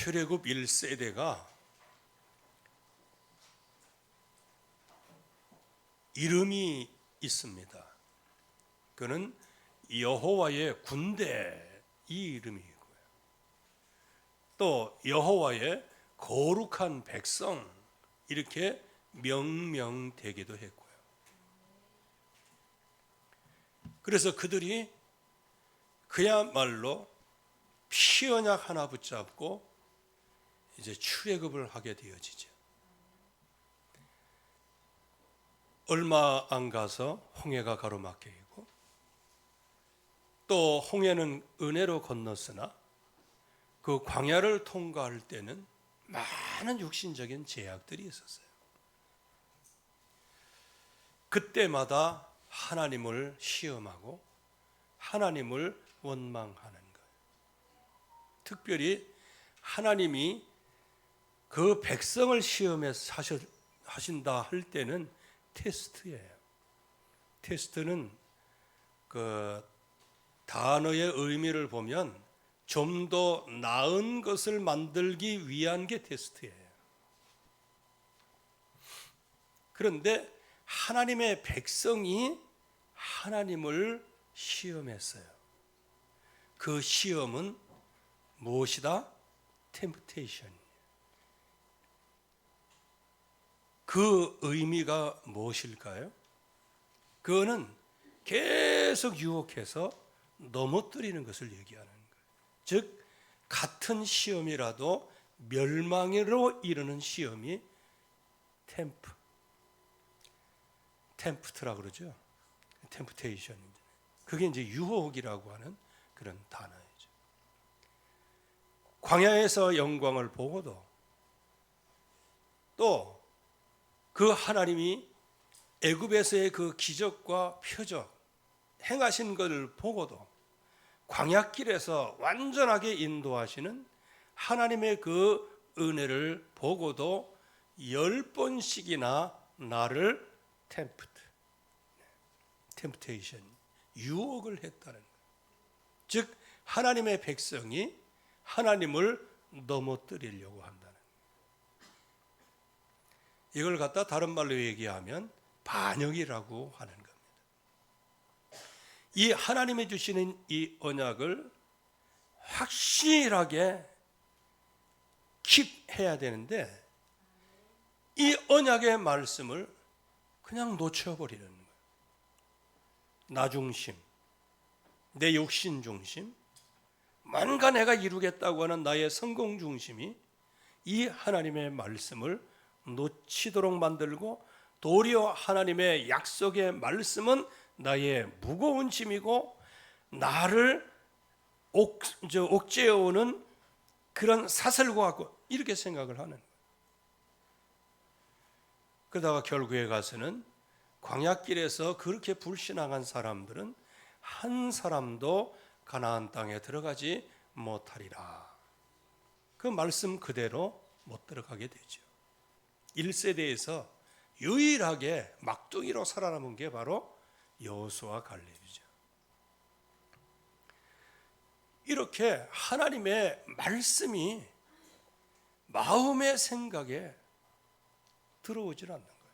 출애굽 1세대가 이름이 있습니다. 그는 여호와의 군대, 이 이름이고요. 또 여호와의 거룩한 백성, 이렇게 명명되기도 했고요. 그래서 그들이 그야말로 피언약 하나 붙잡고 이제 출애굽을 하게 되어지죠. 얼마 안 가서 홍해가 가로막혀 있고, 또 홍해는 은혜로 건넜으나 그 광야를 통과할 때는 많은 육신적인 제약들이 있었어요. 그때마다 하나님을 시험하고 하나님을 원망하는 거예요. 특별히 하나님이 그 백성을 시험해서 하신다 할 때는 테스트예요. 테스트는 그 단어의 의미를 보면 좀 더 나은 것을 만들기 위한 게 테스트예요. 그런데 하나님의 백성이 하나님을 시험했어요. 그 시험은 무엇이다? 템프테이션. 그 의미가 무엇일까요? 그거는 계속 유혹해서 넘어뜨리는 것을 얘기하는 거예요. 즉 같은 시험이라도 멸망으로 이르는 시험이 템프트라 그러죠. 템프테이션. 그게 이제 유혹이라고 하는 그런 단어이죠. 광야에서 영광을 보고도, 또 그 하나님이 애굽에서의 그 기적과 표적 행하신 것을 보고도, 광야길에서 완전하게 인도하시는 하나님의 그 은혜를 보고도 10번씩이나 나를 템프테이션, 유혹을 했다는 거예요. 즉 하나님의 백성이 하나님을 넘어뜨리려고 한다는 거예요. 이걸 갖다 다른 말로 얘기하면 반역이라고 하는 겁니다. 이 하나님이 주시는 이 언약을 확실하게 킵해야 되는데, 이 언약의 말씀을 그냥 놓쳐버리는 거예요. 나 중심, 내 욕심 중심, 뭔가 내가 이루겠다고 하는 나의 성공 중심이 이 하나님의 말씀을 놓치도록 만들고, 도리어 하나님의 약속의 말씀은 나의 무거운 짐이고 나를 옥죄어오는 그런 사슬과 같고, 이렇게 생각을 하는 거예요. 그러다가 결국에 가서는 광야길에서 그렇게 불신앙한 사람들은 한 사람도 가나안 땅에 들어가지 못하리라. 그 말씀 그대로 못 들어가게 되죠. 1세대에서 유일하게 막둥이로 살아남은 게 바로 여호수아 갈렙이죠. 이렇게 하나님의 말씀이 마음의 생각에 들어오질 않는 거예요.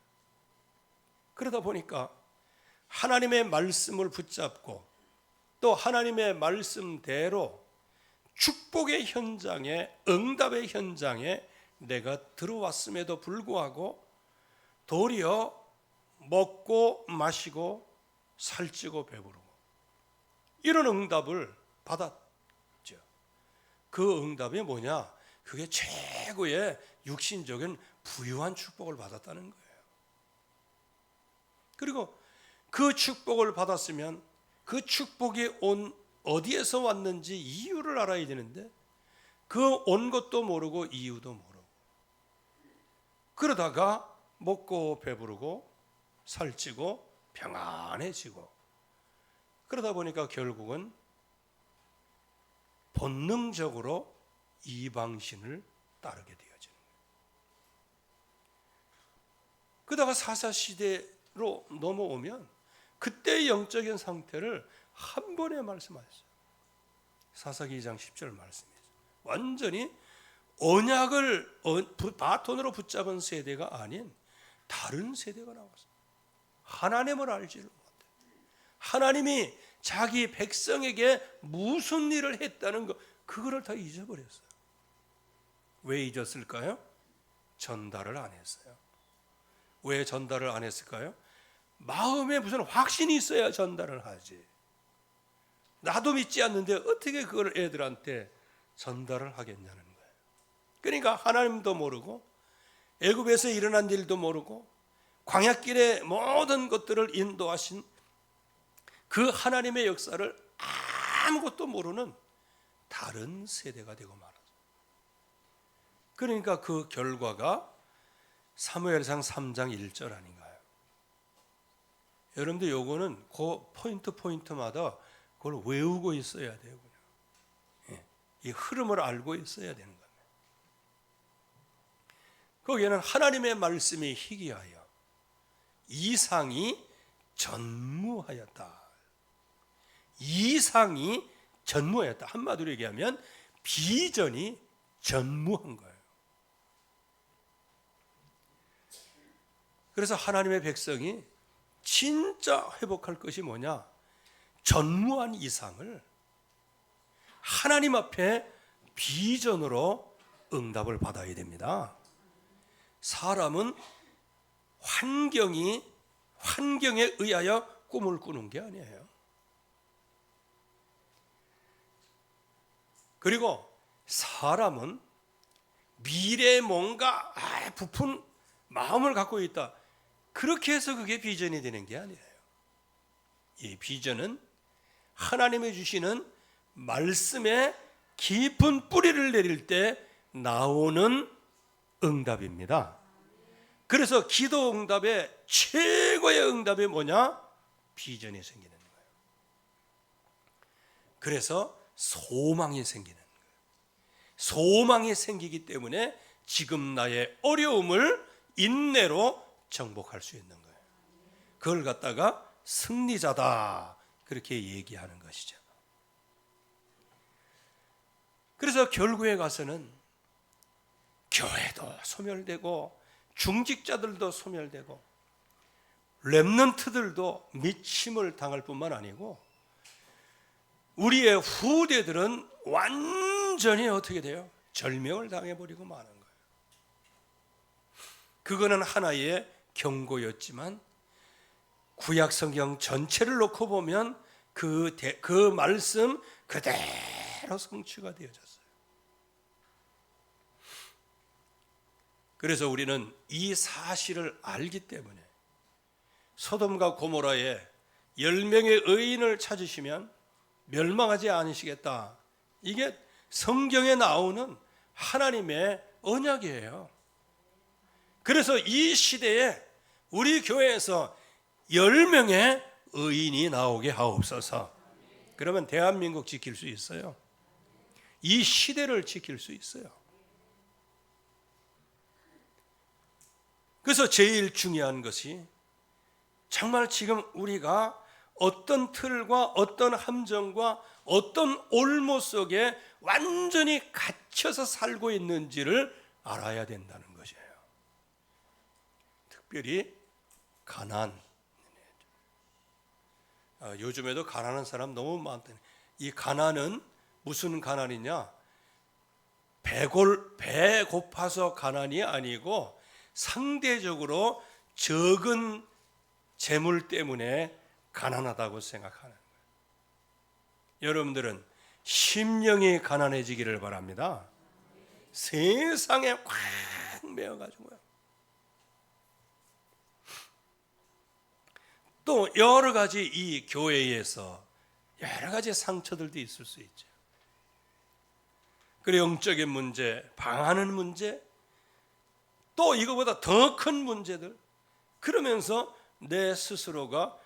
그러다 보니까 하나님의 말씀을 붙잡고 또 하나님의 말씀대로 축복의 현장에, 응답의 현장에 내가 들어왔음에도 불구하고 도리어 먹고 마시고 살찌고 배부르고 이런 응답을 받았죠. 그 응답이 뭐냐? 그게 최고의 육신적인 부유한 축복을 받았다는 거예요. 그리고 그 축복을 받았으면 그 축복이 어디에서 왔는지 이유를 알아야 되는데, 그 온 것도 모르고 이유도 모르고, 그러다가 먹고 배부르고 살찌고 평안해지고, 그러다 보니까 결국은 본능적으로 이방신을 따르게 되어지는 거예요. 그러다가 사사시대로 넘어오면 그때의 영적인 상태를 한 번에 말씀하셨어요. 사사기 2장 10절 말씀이죠. 완전히 언약을 바톤으로 붙잡은 세대가 아닌 다른 세대가 나왔어요. 하나님을 알지를 못해. 하나님이 자기 백성에게 무슨 일을 했다는 것, 그거를 다 잊어버렸어요. 왜 잊었을까요? 전달을 안 했어요. 왜 전달을 안 했을까요? 마음에 무슨 확신이 있어야 전달을 하지. 나도 믿지 않는데 어떻게 그걸 애들한테 전달을 하겠냐는 거예요. 그러니까 하나님도 모르고 애굽에서 일어난 일도 모르고 광야길의 모든 것들을 인도하신 그 하나님의 역사를 아무것도 모르는 다른 세대가 되고 말았어요. 그러니까 그 결과가 사무엘상 3장 1절 아닌가요? 여러분들 요거는 그 포인트마다 그걸 외우고 있어야 돼요. 이 흐름을 알고 있어야 되는 겁니다. 거기에는 하나님의 말씀이 희귀하여 이상이 전무하였다. 이상이 전무하였다. 한마디로 얘기하면 비전이 전무한 거예요. 그래서 하나님의 백성이 진짜 회복할 것이 뭐냐? 전무한 이상을 하나님 앞에 비전으로 응답을 받아야 됩니다. 사람은 환경에 의하여 꿈을 꾸는 게 아니에요. 그리고 사람은 미래에 뭔가 부푼 마음을 갖고 있다. 그렇게 해서 그게 비전이 되는 게 아니에요. 이 비전은 하나님이 주시는 말씀에 깊은 뿌리를 내릴 때 나오는 응답입니다. 그래서 기도 응답의 최고의 응답이 뭐냐? 비전이 생기는 거예요. 그래서 소망이 생기는 거예요. 소망이 생기기 때문에 지금 나의 어려움을 인내로 정복할 수 있는 거예요. 그걸 갖다가 승리자다, 그렇게 얘기하는 것이죠. 그래서 결국에 가서는 교회도 소멸되고 중직자들도 소멸되고 렘넌트들도 미침을 당할 뿐만 아니고 우리의 후대들은 완전히 어떻게 돼요? 절명을 당해버리고 마는 거예요. 그거는 하나의 경고였지만 구약 성경 전체를 놓고 보면 그 말씀 그대로 성취가 되어졌어요. 그래서 우리는 이 사실을 알기 때문에 소돔과 고모라에 10명의 의인을 찾으시면 멸망하지 않으시겠다. 이게 성경에 나오는 하나님의 언약이에요. 그래서 이 시대에 우리 교회에서 10명의 의인이 나오게 하옵소서. 그러면 대한민국 지킬 수 있어요. 이 시대를 지킬 수 있어요. 그래서 제일 중요한 것이 정말 지금 우리가 어떤 틀과 어떤 함정과 어떤 올무 속에 완전히 갇혀서 살고 있는지를 알아야 된다는 것이에요. 특별히 가난. 요즘에도 가난한 사람 너무 많다. 이 가난은 무슨 가난이냐? 배 고파서 가난이 아니고 상대적으로 적은 재물 때문에 가난하다고 생각하는 거예요. 여러분들은 심령이 가난해지기를 바랍니다. 세상에 꽉 메어가지고요. 또 여러 가지 이 교회에서 여러 가지 상처들도 있을 수 있죠. 그리고 영적인 문제, 방하는 문제, 또 이거보다 더 큰 문제들. 그러면서 내 스스로가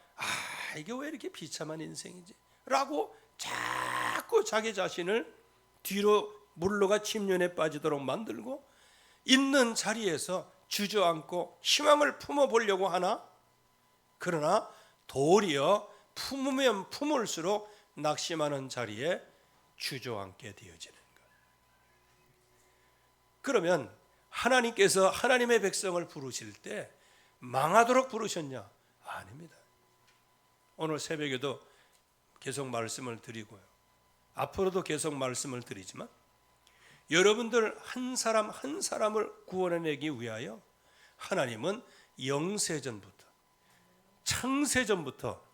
이게 왜 이렇게 비참한 인생이지? 라고 자꾸 자기 자신을 뒤로 물러가 침륜에 빠지도록 만들고 있는 자리에서 주저앉고 희망을 품어보려고 하나? 그러나 도리어 품으면 품을수록 낙심하는 자리에 주저앉게 되어지는 것. 그러면 하나님께서 하나님의 백성을 부르실 때 망하도록 부르셨냐? 아닙니다. 오늘 새벽에도 계속 말씀을 드리고요, 앞으로도 계속 말씀을 드리지만, 여러분들 한 사람 한 사람을 구원해내기 위하여 하나님은 영세전부터, 창세전부터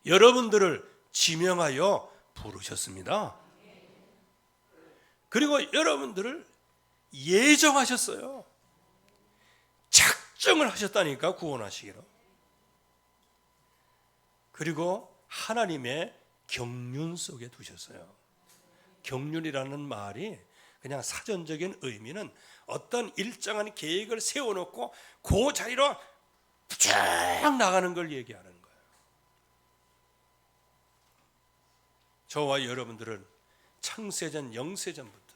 여러분들을 지명하여 부르셨습니다. 그리고 여러분들을 예정하셨어요. 작정을 하셨다니까, 구원하시기로. 그리고 하나님의 경륜 속에 두셨어요. 경륜이라는 말이 그냥 사전적인 의미는 어떤 일정한 계획을 세워놓고 그 자리로 쭉 나가는 걸 얘기하는 거예요. 저와 여러분들은 창세전, 영세전부터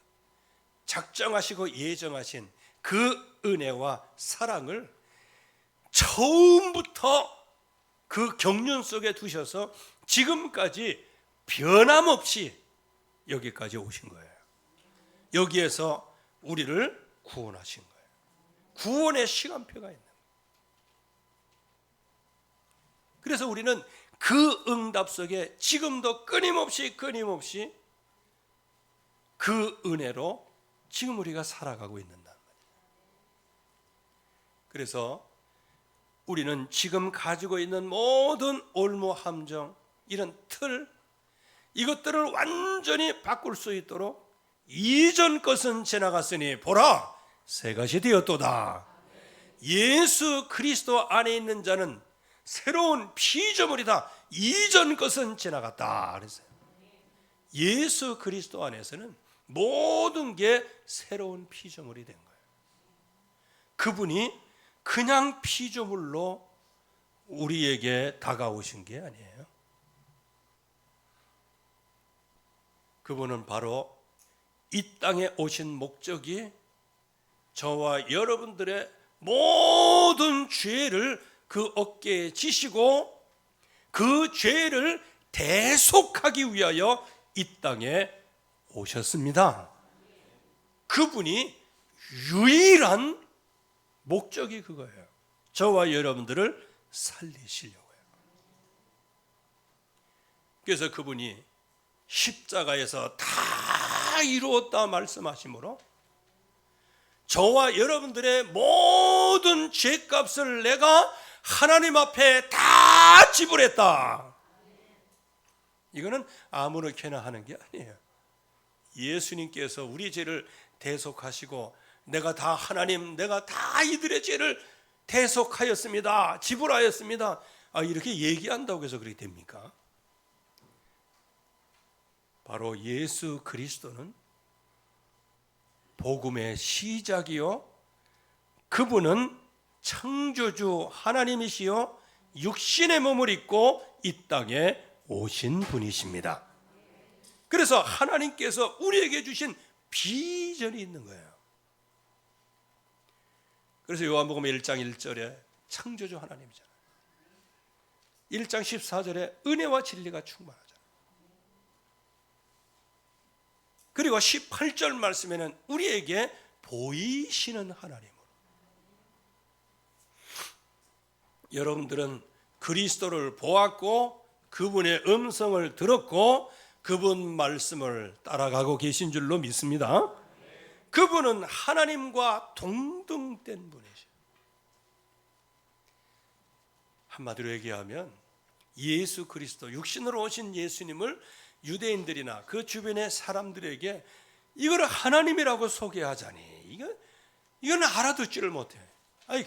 작정하시고 예정하신 그 은혜와 사랑을 처음부터 그 경륜 속에 두셔서 지금까지 변함없이 여기까지 오신 거예요. 여기에서 우리를 구원하신 거예요. 구원의 시간표가 있는 거예요. 그래서 우리는 그 응답 속에 지금도 끊임없이 그 은혜로 지금 우리가 살아가고 있는단 말이에요. 그래서 우리는 지금 가지고 있는 모든 올무 함정, 이런 틀, 이것들을 완전히 바꿀 수 있도록 이전 것은 지나갔으니 보라, 새 것이 되었도다. 예수 그리스도 안에 있는 자는 새로운 피조물이다. 이전 것은 지나갔다 그랬어요. 예수 그리스도 안에서는 모든 게 새로운 피조물이 된 거예요. 그분이 그냥 피조물로 우리에게 다가오신 게 아니에요. 그분은 바로 이 땅에 오신 목적이 저와 여러분들의 모든 죄를 그 어깨에 지시고 그 죄를 대속하기 위하여 이 땅에 오셨습니다. 그분이 유일한 목적이 그거예요. 저와 여러분들을 살리시려고요. 그래서 그분이 십자가에서 다 이루었다 말씀하시므로 저와 여러분들의 모든 죄값을 내가 하나님 앞에 다 지불했다. 이거는 아무렇게나 하는 게 아니에요. 예수님께서 우리 죄를 대속하시고 내가 다 하나님, 내가 다 이들의 죄를 대속하였습니다, 지불하였습니다, 이렇게 얘기한다고 해서 그렇게 됩니까? 바로 예수 그리스도는 복음의 시작이요, 그분은 창조주 하나님이시요 육신의 몸을 입고 이 땅에 오신 분이십니다. 그래서 하나님께서 우리에게 주신 비전이 있는 거예요. 그래서 요한복음 1장 1절에 창조주 하나님이잖아요. 1장 14절에 은혜와 진리가 충만하잖아요. 그리고 18절 말씀에는 우리에게 보이시는 하나님으로. 여러분들은 그리스도를 보았고 그분의 음성을 들었고 그분 말씀을 따라가고 계신 줄로 믿습니다. 그분은 하나님과 동등된 분이시죠. 한마디로 얘기하면 예수 그리스도, 육신으로 오신 예수님을 유대인들이나 그 주변의 사람들에게 이걸 하나님이라고 소개하자니 이건 알아듣지를 못해.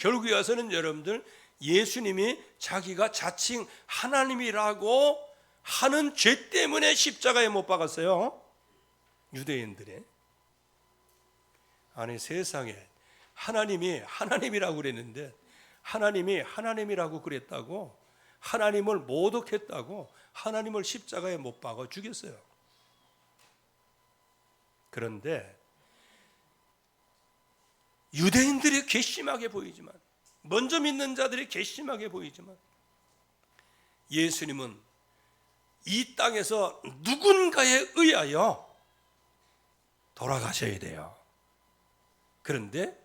결국에 와서는 여러분들 예수님이 자기가 자칭 하나님이라고 하는 죄 때문에 십자가에 못 박았어요. 유대인들이. 아니 세상에 하나님이 하나님이라고 그랬는데 하나님이 하나님이라고 그랬다고 하나님을 모독했다고 하나님을 십자가에 못 박아 죽였어요. 그런데 유대인들이 괘씸하게 보이지만, 먼저 믿는 자들이 괘씸하게 보이지만, 예수님은 이 땅에서 누군가에 의하여 돌아가셔야 돼요. 그런데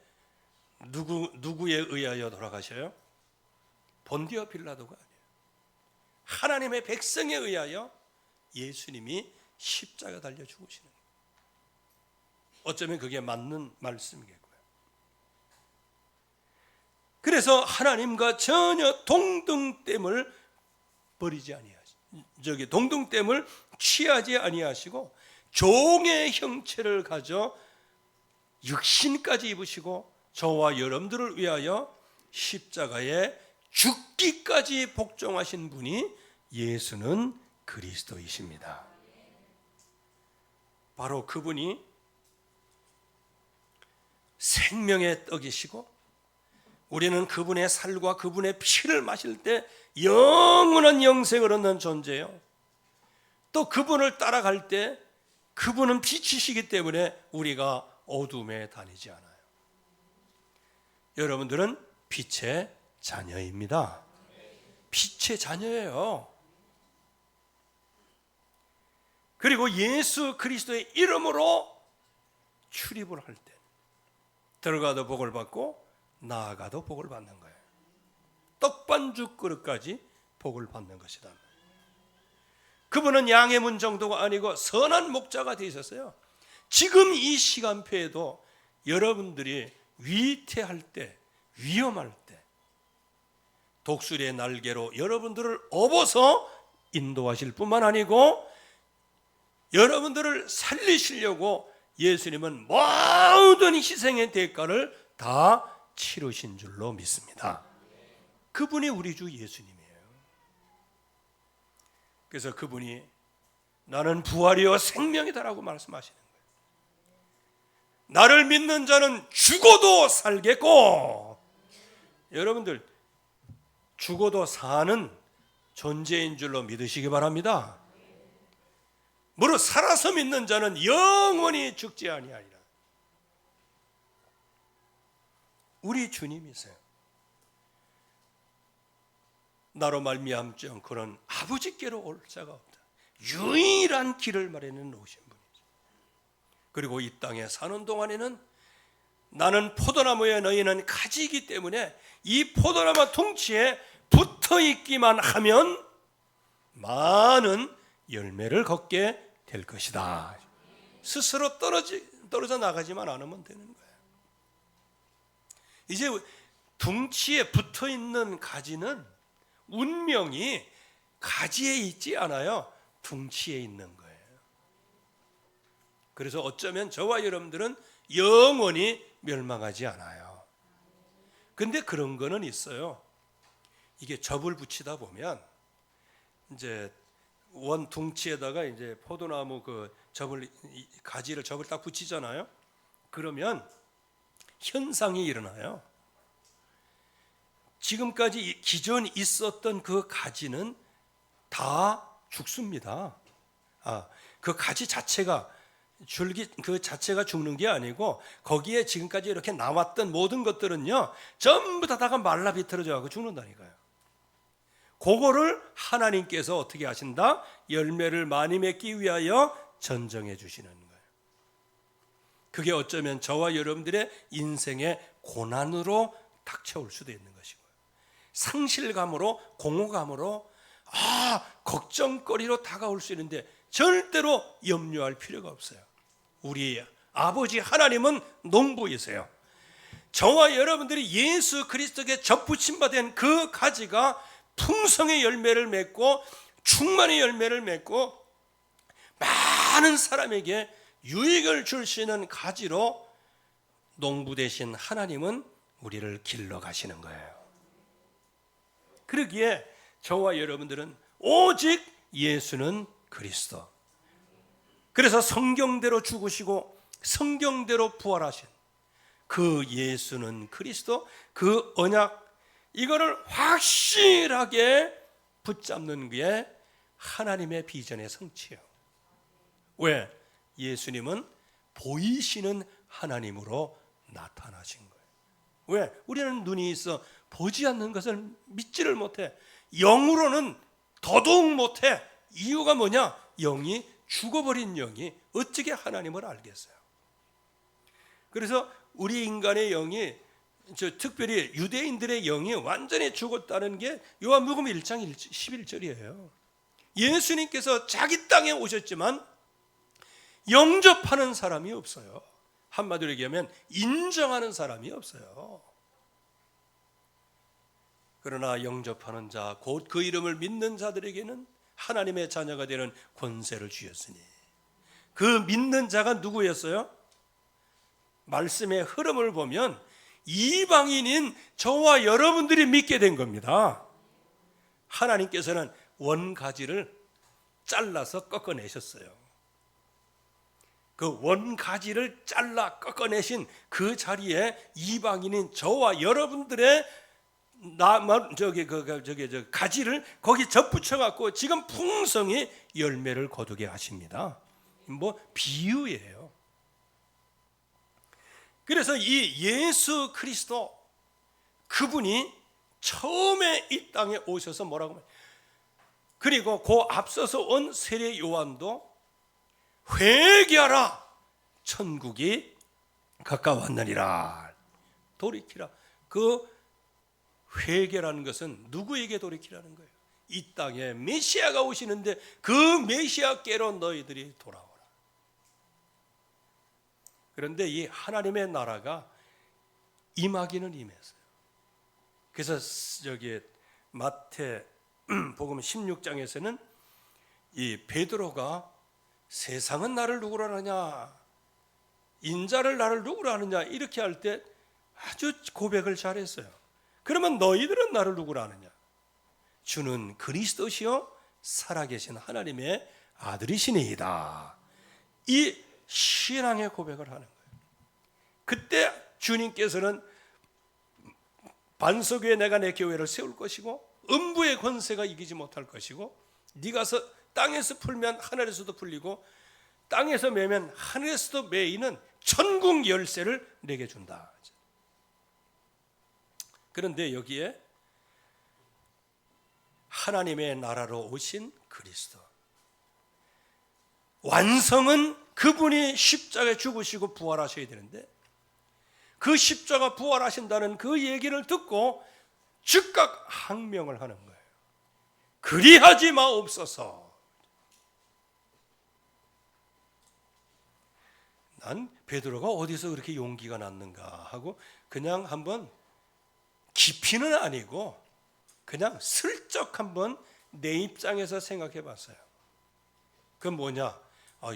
누구에 의하여 돌아가셔요? 본디오 빌라도가 아니에요. 하나님의 백성에 의하여 예수님이 십자가 달려 죽으시는 거예요. 어쩌면 그게 맞는 말씀이겠고요. 그래서 하나님과 전혀 동등됨을 버리지 아니하시고, 동등됨을 취하지 아니하시고 종의 형체를 가져 육신까지 입으시고 저와 여러분들을 위하여 십자가에 죽기까지 복종하신 분이 예수는 그리스도이십니다. 바로 그분이 생명의 떡이시고 우리는 그분의 살과 그분의 피를 마실 때 영원한 영생을 얻는 존재요. 또 그분을 따라갈 때 그분은 빛이시기 때문에 우리가 어둠에 다니지 않아요. 여러분들은 빛의 자녀입니다. 빛의 자녀예요. 그리고 예수 그리스도의 이름으로 출입을 할 때 들어가도 복을 받고 나아가도 복을 받는 거예요. 떡반죽 그릇까지 복을 받는 것이다. 그분은 양의 문 정도가 아니고 선한 목자가 되셨어요. 지금 이 시간표에도 여러분들이 위태할 때, 위험할 때 독수리의 날개로 여러분들을 업어서 인도하실 뿐만 아니고 여러분들을 살리시려고 예수님은 모든 희생의 대가를 다 치르신 줄로 믿습니다. 그분이 우리 주 예수님이에요. 그래서 그분이 나는 부활이요 생명이다라고 말씀하시는 거예요. 나를 믿는 자는 죽어도 살겠고, 여러분들 죽어도 사는 존재인 줄로 믿으시기 바랍니다. 무릇 살아서 믿는 자는 영원히 죽지 아니하리라. 우리 주님이세요. 나로 말미암지 않고는 아버지께로 올 자가 없다. 유일한 길을 마련해 놓으신 분이죠. 그리고 이 땅에 사는 동안에는 나는 포도나무에 너희는 가지이기 때문에 이 포도나무 둥치에 붙어 있기만 하면 많은 열매를 걷게 될 것이다. 스스로 떨어져 나가지만 않으면 되는 거예요. 이제 둥치에 붙어 있는 가지는 운명이 가지에 있지 않아요. 둥치에 있는 거예요. 그래서 어쩌면 저와 여러분들은 영원히 멸망하지 않아요. 근데 그런 거는 있어요. 이게 접을 붙이다 보면 이제 원 둥치에다가 이제 포도나무 그 가지를 접을 딱 붙이잖아요. 그러면 현상이 일어나요. 지금까지 기존 있었던 그 가지는 다 죽습니다. 그 가지 자체가 줄기 그 자체가 죽는 게 아니고 거기에 지금까지 이렇게 나왔던 모든 것들은요 전부 다가 말라 비틀어져 가고 죽는다니까요. 그거를 하나님께서 어떻게 하신다? 열매를 많이 맺기 위하여 전정해 주시는 거예요. 그게 어쩌면 저와 여러분들의 인생의 고난으로 닥쳐올 수도 있는 것이고요. 상실감으로 공허감으로 걱정거리로 다가올 수 있는데 절대로 염려할 필요가 없어요. 우리 아버지 하나님은 농부이세요. 저와 여러분들이 예수 그리스도께 접붙임 받은 그 가지가 풍성의 열매를 맺고 충만의 열매를 맺고 많은 사람에게 유익을 줄 수 있는 가지로 농부 되신 하나님은 우리를 길러 가시는 거예요. 그러기에 저와 여러분들은 오직 예수는 그리스도. 그래서 성경대로 죽으시고 성경대로 부활하신 그 예수는 그리스도, 그 언약, 이거를 확실하게 붙잡는 게 하나님의 비전의 성취예요. 왜? 예수님은 보이시는 하나님으로 나타나신 거예요. 왜? 우리는 눈이 있어 보지 않는 것을 믿지를 못해. 영으로는 더더욱 못해. 이유가 뭐냐? 영이 죽어버린 영이 어떻게 하나님을 알겠어요? 그래서 우리 인간의 영이 특별히 유대인들의 영이 완전히 죽었다는 게 요한복음 1장 11절이에요. 예수님께서 자기 땅에 오셨지만 영접하는 사람이 없어요. 한마디로 얘기하면 인정하는 사람이 없어요. 그러나 영접하는 자, 곧 그 이름을 믿는 자들에게는 하나님의 자녀가 되는 권세를 주셨으니, 그 믿는 자가 누구였어요? 말씀의 흐름을 보면 이방인인 저와 여러분들이 믿게 된 겁니다. 하나님께서는 원가지를 잘라서 꺾어내셨어요. 그 원가지를 잘라 꺾어내신 그 자리에 이방인인 저와 여러분들의 가지를 거기 접붙여 갖고 지금 풍성히 열매를 거두게 하십니다. 비유예요. 그래서 이 예수 그리스도, 그분이 처음에 이 땅에 오셔서 뭐라고 말해요? 그리고 그 앞서서 온 세례 요한도 회개하라, 천국이 가까웠느니라, 돌이키라. 그 회개라는 것은 누구에게 돌이키라는 거예요? 이 땅에 메시아가 오시는데 그 메시아께로 너희들이 돌아오라. 그런데 이 하나님의 나라가 임하기는 임했어요. 그래서 여기 마태복음 16장에서는 이 베드로가 세상은 나를 누구라 하느냐, 인자를 나를 누구라 하느냐 이렇게 할 때 아주 고백을 잘했어요. 그러면 너희들은 나를 누구라 하느냐? 주는 그리스도시요 살아계신 하나님의 아들이시니이다. 이 신앙의 고백을 하는 거예요. 그때 주님께서는 반석 위에 내가 내 교회를 세울 것이고 음부의 권세가 이기지 못할 것이고, 네가 땅에서 풀면 하늘에서도 풀리고 땅에서 매면 하늘에서도 매이는 천국 열쇠를 내게 준다. 그런데 여기에 하나님의 나라로 오신 그리스도, 완성은 그분이 십자가에 죽으시고 부활하셔야 되는데, 그 십자가 부활하신다는 그 얘기를 듣고 즉각 항명을 하는 거예요. 그리하지 마옵소서. 난 베드로가 어디서 그렇게 용기가 났는가 하고 그냥 한번, 깊이는 아니고 그냥 슬쩍 한번 내 입장에서 생각해 봤어요. 그건 뭐냐?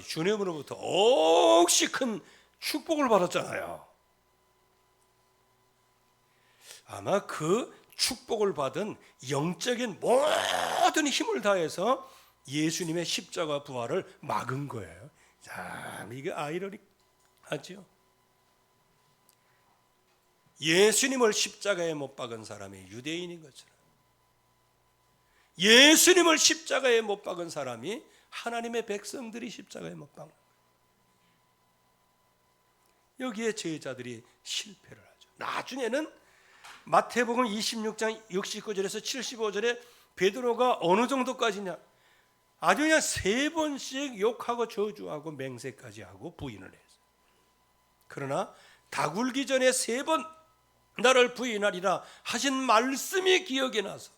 주님으로부터 억시 큰 축복을 받았잖아요. 아마 그 축복을 받은 영적인 모든 힘을 다해서 예수님의 십자가 부활을 막은 거예요. 자, 이게 아이러니하죠. 예수님을 십자가에 못 박은 사람이 유대인인 것처럼, 예수님을 십자가에 못 박은 사람이 하나님의 백성들이 십자가에 못 박는 거예요. 여기에 제자들이 실패를 하죠. 나중에는 마태복음 26장 69절에서 75절에 베드로가 어느 정도까지냐, 아주 그냥 3번씩 욕하고 저주하고 맹세까지 하고 부인을 했어요. 그러나 다 굴기 전에 3번 나를 부인하리라 하신 말씀이 기억에 나서,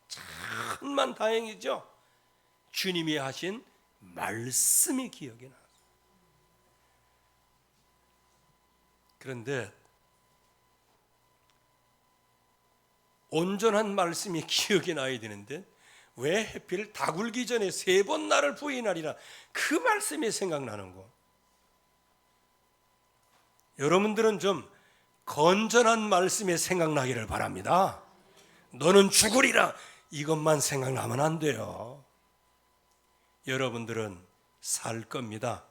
참만 다행이죠. 주님이 하신 말씀이 기억에 나서. 그런데 온전한 말씀이 기억에 나야 되는데 왜 하필 다 굴기 전에 3번 나를 부인하리라 그 말씀이 생각나는 거. 여러분들은 좀 건전한 말씀이 생각나기를 바랍니다. 너는 죽으리라 이것만 생각나면 안 돼요. 여러분들은 살 겁니다.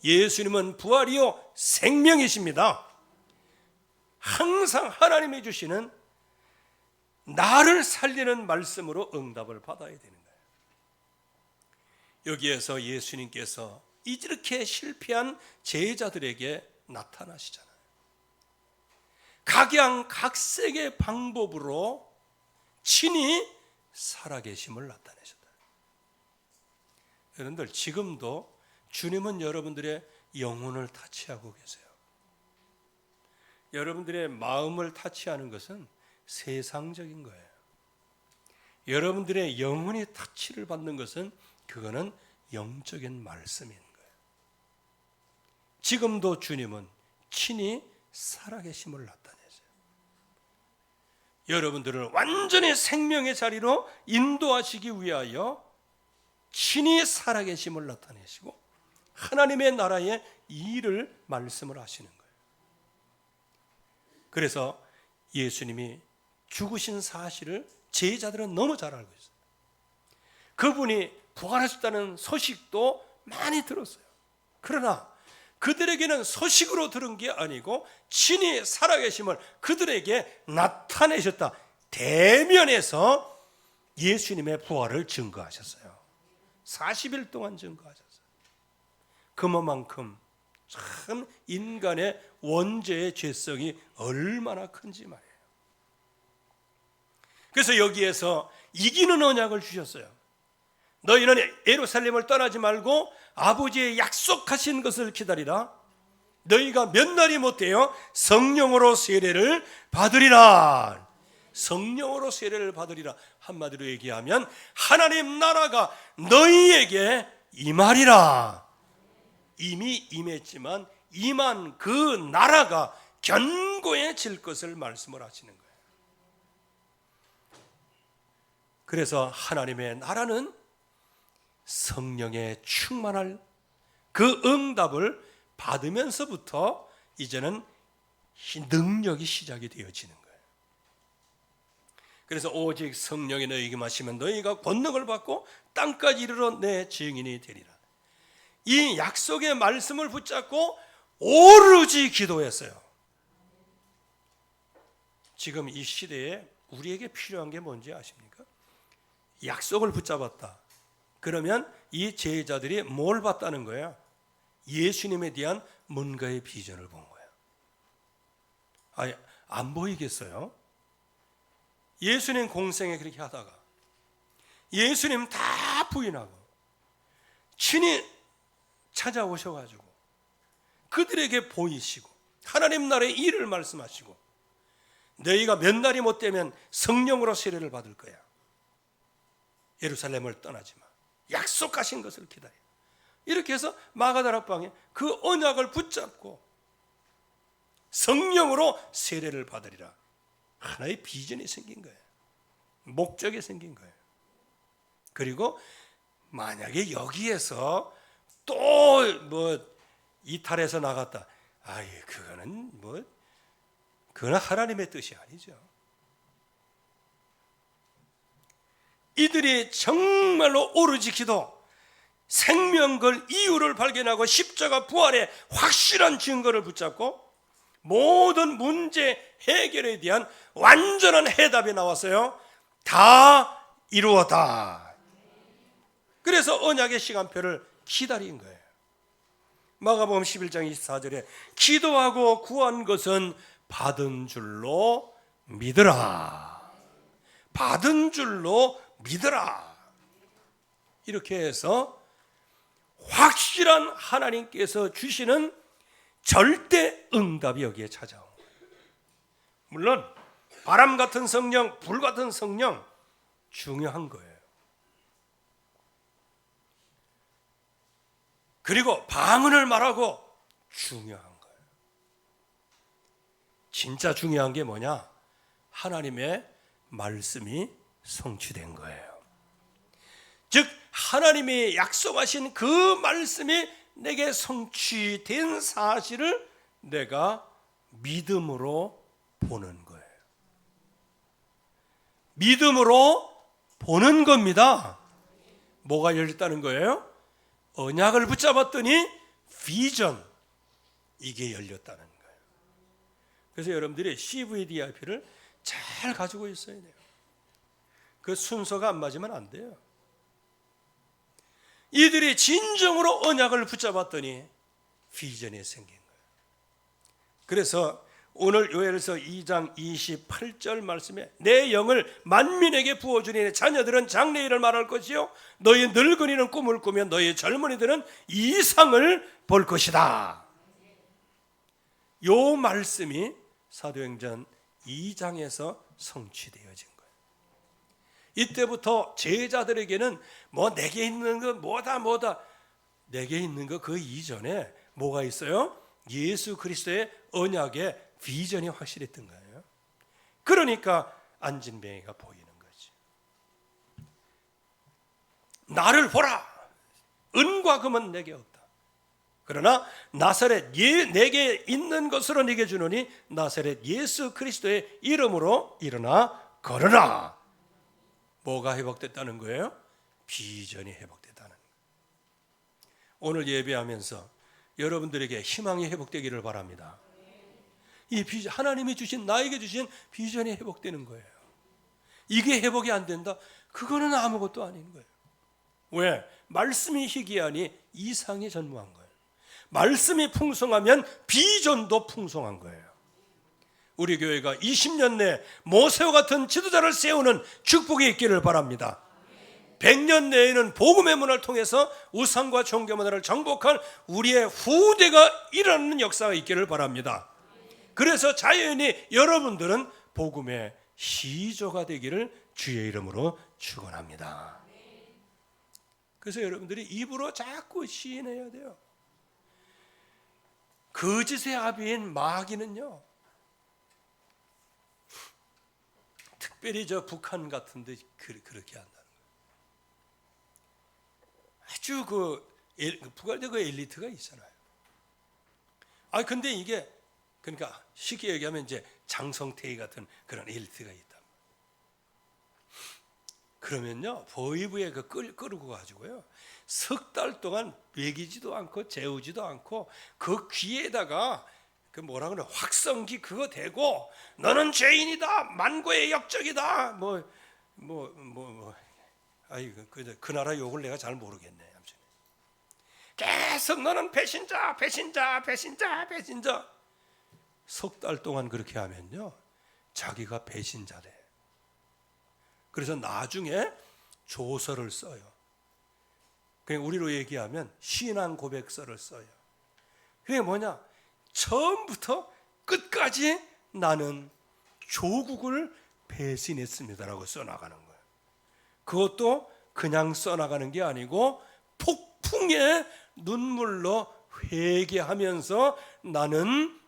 예수님은 부활이요 생명이십니다. 항상 하나님이 주시는 나를 살리는 말씀으로 응답을 받아야 되는 거예요. 여기에서 예수님께서 이렇게 실패한 제자들에게 나타나시잖아요. 각양각색의 방법으로 친히 살아계심을 나타내셨다. 여러분들, 지금도 주님은 여러분들의 영혼을 타치하고 계세요. 여러분들의 마음을 타치하는 것은 세상적인 거예요. 여러분들의 영혼이 타치를 받는 것은 그거는 영적인 말씀인 거예요. 지금도 주님은 친히 살아계심을 나타내세요. 여러분들을 완전히 생명의 자리로 인도하시기 위하여 친히 살아계심을 나타내시고 하나님의 나라의 일을 말씀을 하시는 거예요. 그래서 예수님이 죽으신 사실을 제자들은 너무 잘 알고 있어요. 그분이 부활하셨다는 소식도 많이 들었어요. 그러나 그들에게는 소식으로 들은 게 아니고 친히 살아계심을 그들에게 나타내셨다. 대면에서 예수님의 부활을 증거하셨어요. 40일 동안 증거하셨어요. 그만큼 참 인간의 원죄의 죄성이 얼마나 큰지 말이에요. 그래서 여기에서 이기는 언약을 주셨어요. 너희는 예루살렘을 떠나지 말고 아버지의 약속하신 것을 기다리라. 너희가 몇 날이 못되어 성령으로 세례를 받으리라. 성령으로 세례를 받으리라. 한마디로 얘기하면 하나님 나라가 너희에게 임하리라. 이미 임했지만 임한 그 나라가 견고해질 것을 말씀을 하시는 거예요. 그래서 하나님의 나라는 성령에 충만할 그 응답을 받으면서부터 이제는 능력이 시작이 되어지는 거예요. 그래서 오직 성령이 너희에게 마시면 너희가 권능을 받고 땅까지 이르러 내 증인이 되리라. 이 약속의 말씀을 붙잡고 오로지 기도했어요. 지금 이 시대에 우리에게 필요한 게 뭔지 아십니까? 약속을 붙잡았다. 그러면 이 제자들이 뭘 봤다는 거예요? 예수님에 대한 뭔가의 비전을 본 거예요. 아니, 안 보이겠어요? 예수님 공생에 그렇게 하다가 예수님 다 부인하고 친히 찾아오셔가지고 그들에게 보이시고 하나님 나라의 일을 말씀하시고 너희가 몇 날이 못 되면 성령으로 세례를 받을 거야. 예루살렘을 떠나지 마. 약속하신 것을 기다려. 이렇게 해서 마가다락방에 그 언약을 붙잡고 성령으로 세례를 받으리라. 하나의 비전이 생긴 거예요. 목적이 생긴 거예요. 그리고 만약에 여기에서 또 뭐 이탈해서 나갔다. 그거는 하나님의 뜻이 아니죠. 이들이 정말로 오로지 기도, 생명 걸 이유를 발견하고 십자가 부활의 확실한 증거를 붙잡고 모든 문제 해결에 대한 완전한 해답이 나왔어요. 다 이루었다. 그래서 언약의 시간표를 기다린 거예요. 마가복음 11장 24절에 기도하고 구한 것은 받은 줄로 믿으라. 받은 줄로 믿으라. 이렇게 해서 확실한 하나님께서 주시는 절대 응답이 여기에 찾아온 거예요. 물론 바람 같은 성령, 불 같은 성령 중요한 거예요. 그리고 방언을 말하고 중요한 거예요. 진짜 중요한 게 뭐냐? 하나님의 말씀이 성취된 거예요. 즉 하나님이 약속하신 그 말씀이 내게 성취된 사실을 내가 믿음으로 보는 거예요. 믿음으로 보는 겁니다. 뭐가 열렸다는 거예요? 언약을 붙잡았더니 비전, 이게 열렸다는 거예요. 그래서 여러분들이 CVDIP를 잘 가지고 있어야 돼요. 그 순서가 안 맞으면 안 돼요. 이들이 진정으로 언약을 붙잡았더니 비전이 생긴 거예요. 그래서 오늘 요엘서 2장 28절 말씀에 내 영을 만민에게 부어주니 내 자녀들은 장래일을 말할 것이요 너희 늙은이는 꿈을 꾸며 너희 젊은이들은 이상을 볼 것이다. 요 말씀이 사도행전 2장에서 성취되어진 거예요. 이때부터 제자들에게는 뭐 내게 있는 거 뭐다 내게 있는 거 그 이전에 뭐가 있어요? 예수 그리스도의 언약의 비전이 확실했던 거예요. 그러니까 안진뱅이가 보이는 거지. 나를 보라. 은과 금은 내게 없다. 그러나 나사렛 내게 있는 것으로 네게 주노니 나사렛 예수 그리스도의 이름으로 일어나 걸으라. 뭐가 회복됐다는 거예요? 비전이 회복됐다는 거예요. 오늘 예배하면서 여러분들에게 희망이 회복되기를 바랍니다. 이 비전, 하나님이 주신, 나에게 주신 비전이 회복되는 거예요. 이게 회복이 안 된다? 그거는 아무것도 아닌 거예요. 왜? 말씀이 희귀하니 이상이 전무한 거예요. 말씀이 풍성하면 비전도 풍성한 거예요. 우리 교회가 20년 내 모세와 같은 지도자를 세우는 축복이 있기를 바랍니다. 100년 내에는 복음의 문을 통해서 우상과 종교 문화를 정복할 우리의 후대가 일어나는 역사가 있기를 바랍니다. 그래서 자연히 여러분들은 복음의 시조가 되기를 주의 이름으로 축원합니다. 그래서 여러분들이 입으로 자꾸 시인해야 돼요. 거짓의 아비인 마귀는요, 특별히 저 북한 같은데 그렇게 한다는 거예요. 아주 북한의 그 엘리트가 있잖아요. 근데 이게 그러니까 쉽게 얘기하면 이제 장성태희 같은 그런 엘리트가 있다. 그러면요, 보이부에 끌고 가지고요, 석 달 동안 먹이지도 않고 재우지도 않고 그 귀에다가 그 뭐라 그래, 확성기 그거 대고 너는 죄인이다, 만고의 역적이다, 그 나라 욕을 내가 잘 모르겠네. 계속 너는 배신자. 석 달 동안 그렇게 하면요, 자기가 배신자래. 그래서 나중에 조서를 써요. 그냥 우리로 얘기하면 신앙 고백서를 써요. 그게 뭐냐? 처음부터 끝까지 나는 조국을 배신했습니다라고 써나가는 거예요. 그것도 그냥 써나가는 게 아니고 폭풍의 눈물로 회개하면서 나는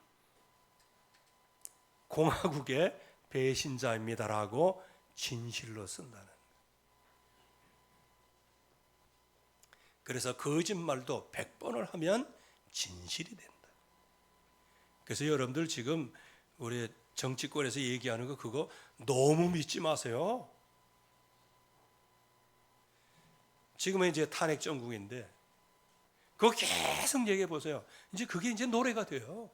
공화국의 배신자입니다라고 진실로 쓴다는. 그래서 거짓말도 100번을 하면 진실이 된다. 그래서 여러분들 지금 우리 정치권에서 얘기하는 거 그거 너무 믿지 마세요. 지금은 이제 탄핵 정국인데 그거 계속 얘기해 보세요. 이제 그게 이제 노래가 돼요.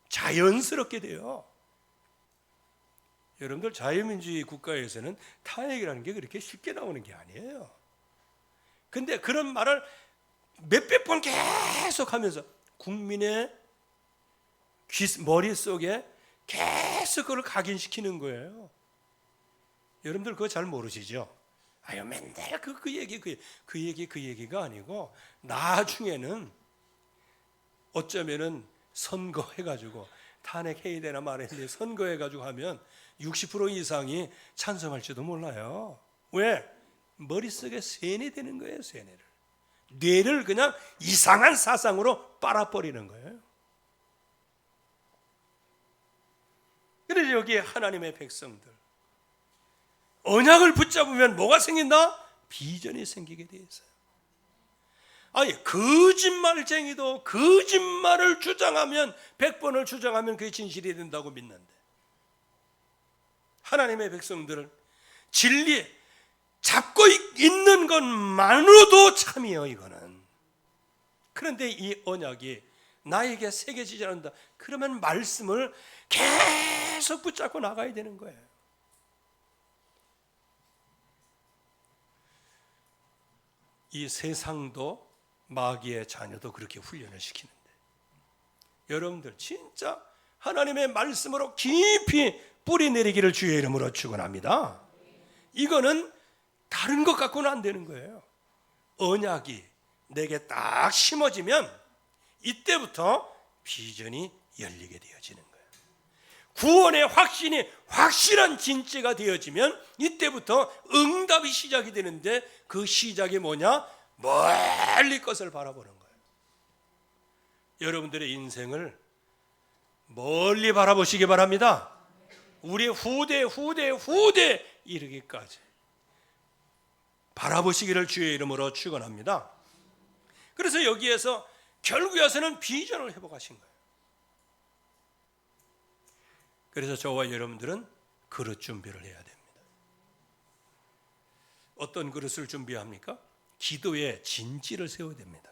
자연스럽게 돼요. 여러분들 자유민주주의 국가에서는 탄핵이라는 게 그렇게 쉽게 나오는 게 아니에요. 근데 그런 말을 몇백 번 계속 하면서 국민의 머릿속에 계속 그걸 각인시키는 거예요. 여러분들 그거 잘 모르시죠? 맨날 그 얘기가 아니고 나중에는 어쩌면은 선거해가지고 탄핵해야 되나 말아야 되나 선거해가지고 하면 60% 이상이 찬성할지도 몰라요. 왜? 머릿속에 세뇌되는 거예요. 세뇌를. 뇌를 그냥 이상한 사상으로 빨아버리는 거예요. 그래서 여기 하나님의 백성들 언약을 붙잡으면 뭐가 생긴다? 비전이 생기게 돼 있어요. 거짓말쟁이도 거짓말을 주장하면 100번을 주장하면 그게 진실이 된다고 믿는데 하나님의 백성들은 진리 잡고 있는 것만으로도 참이요 이거는. 그런데 이 언약이 나에게 새겨지지 않는다. 그러면 말씀을 계속 붙잡고 나가야 되는 거예요. 이 세상도 마귀의 자녀도 그렇게 훈련을 시키는데 여러분들 진짜 하나님의 말씀으로 깊이 뿌리 내리기를 주의 이름으로 축원합니다. 이거는 다른 것 갖고는 안 되는 거예요. 언약이 내게 딱 심어지면 이때부터 비전이 열리게 되어지는 거예요. 구원의 확신이 확실한 진짜가 되어지면 이때부터 응답이 시작이 되는데, 그 시작이 뭐냐? 멀리 것을 바라보는 거예요. 여러분들의 인생을 멀리 바라보시기 바랍니다. 우리 후대 이르기까지 바라보시기를 주의 이름으로 축원합니다. 그래서 여기에서 결국에 와서는 비전을 회복하신 거예요. 그래서 저와 여러분들은 그릇 준비를 해야 됩니다. 어떤 그릇을 준비합니까? 기도의 진지를 세워야 됩니다.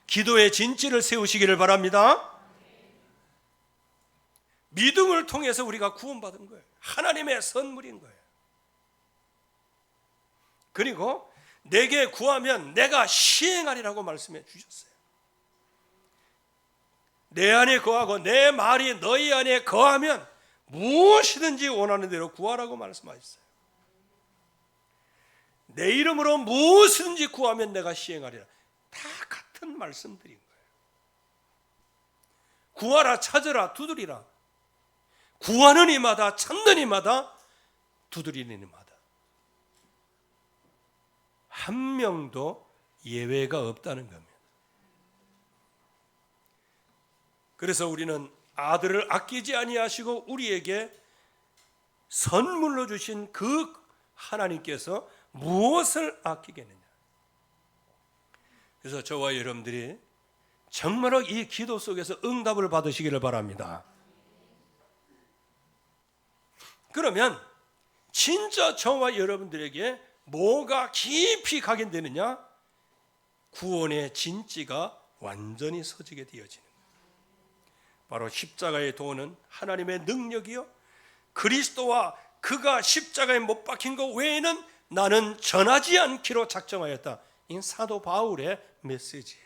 기도의 진지를 세우시기를 바랍니다. 믿음을 통해서 우리가 구원받은 거예요. 하나님의 선물인 거예요. 그리고 내게 구하면 내가 시행하리라고 말씀해 주셨어요. 내 안에 거하고 내 말이 너희 안에 거하면 무엇이든지 원하는 대로 구하라고 말씀하셨어요. 내 이름으로 무엇이든지 구하면 내가 시행하리라. 다 같은 말씀들인 거예요. 구하라, 찾으라, 두드리라. 구하는 이마다, 찾는 이마다, 두드리는 이마다. 한 명도 예외가 없다는 겁니다. 그래서 우리는 아들을 아끼지 아니하시고 우리에게 선물로 주신 그 하나님께서 무엇을 아끼겠느냐. 그래서 저와 여러분들이 정말로 이 기도 속에서 응답을 받으시기를 바랍니다. 그러면 진짜 저와 여러분들에게 뭐가 깊이 각인되느냐? 구원의 진지가 완전히 서지게 되어지는 거예요. 바로 십자가의 도는 하나님의 능력이요, 그리스도와 그가 십자가에 못 박힌 것 외에는 나는 전하지 않기로 작정하였다. 이 사도 바울의 메시지예요.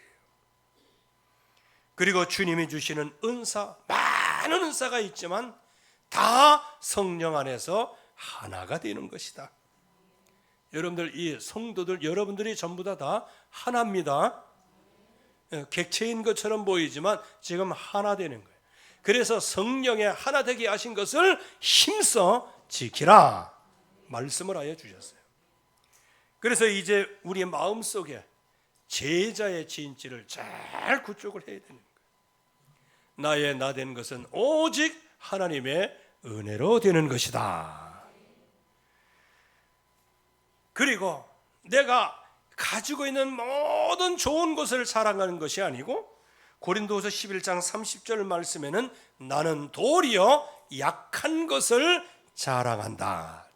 그리고 주님이 주시는 은사, 많은 은사가 있지만 다 성령 안에서 하나가 되는 것이다. 여러분들, 이 성도들 여러분들이 전부 다 하나입니다. 객체인 것처럼 보이지만 지금 하나 되는 거예요. 그래서 성령의 하나 되게 하신 것을 힘써 지키라 말씀을 하여 주셨어요. 그래서 이제 우리 마음속에 제자의 진지를 잘 구축을 해야 되는 거예요. 나의 나 된 것은 오직 하나님의 은혜로 되는 것이다. 그리고 내가 가지고 있는 모든 좋은 것을 자랑하는 것이 아니고, 고린도후서 11장 30절 말씀에는 나는 도리어 약한 것을 자랑한다.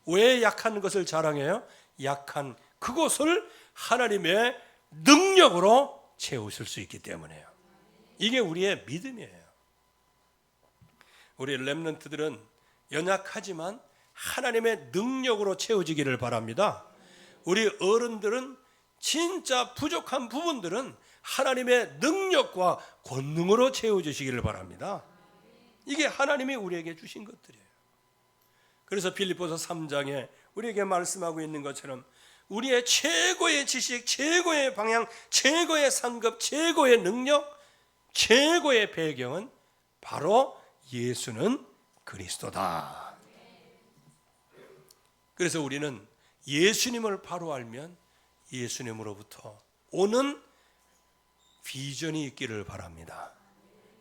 왜 약한 것을 자랑해요? 약한 그것을 하나님의 능력으로 채우실 수 있기 때문에요. 이게 우리의 믿음이에요. 우리 렘넌트들은 연약하지만 하나님의 능력으로 채워지기를 바랍니다. 우리 어른들은 진짜 부족한 부분들은 하나님의 능력과 권능으로 채워주시기를 바랍니다. 이게 하나님이 우리에게 주신 것들이에요. 그래서 빌립보서 3장에 우리에게 말씀하고 있는 것처럼 우리의 최고의 지식, 최고의 방향, 최고의 상급, 최고의 능력, 최고의 배경은 바로 예수는 그리스도다. 그래서 우리는 예수님을 바로 알면 예수님으로부터 오는 비전이 있기를 바랍니다.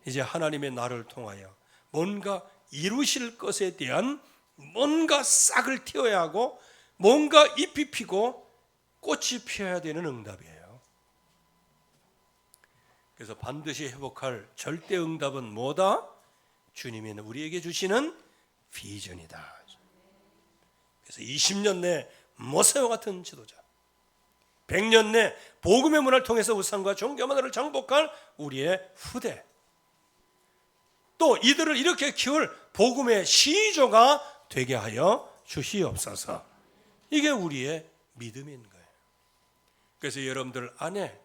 이제 하나님의 나를 통하여 뭔가 이루실 것에 대한 뭔가 싹을 틔워야 하고 뭔가 잎이 피고 꽃이 피어야 되는 응답이에요. 그래서 반드시 회복할 절대 응답은 뭐다? 주님이 우리에게 주시는 비전이다. 그래서 20년 내 모세와 같은 지도자, 100년 내 복음의 문화를 통해서 우상과 종교 문화를 정복할 우리의 후대, 또 이들을 이렇게 키울 복음의 시조가 되게 하여 주시옵소서. 이게 우리의 믿음인 거예요. 그래서 여러분들 안에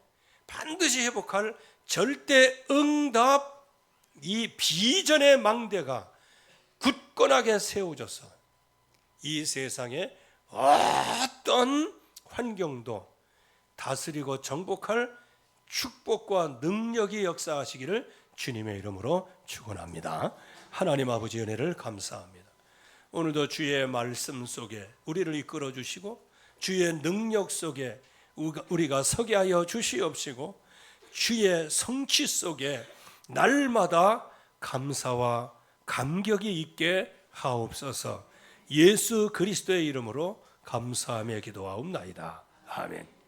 반드시 회복할 절대 응답, 이 비전의 망대가 굳건하게 세워져서 이 세상에 어떤 환경도 다스리고 정복할 축복과 능력이 역사하시기를 주님의 이름으로 축원합니다. 하나님 아버지 은혜를 감사합니다. 오늘도 주의 말씀 속에 우리를 이끌어 주시고 주의 능력 속에 우리가 서게 하여 주시옵시고 주의 성취 속에 날마다 감사와 감격이 있게 하옵소서. 예수 그리스도의 이름으로 감사하며 기도하옵나이다. 아멘.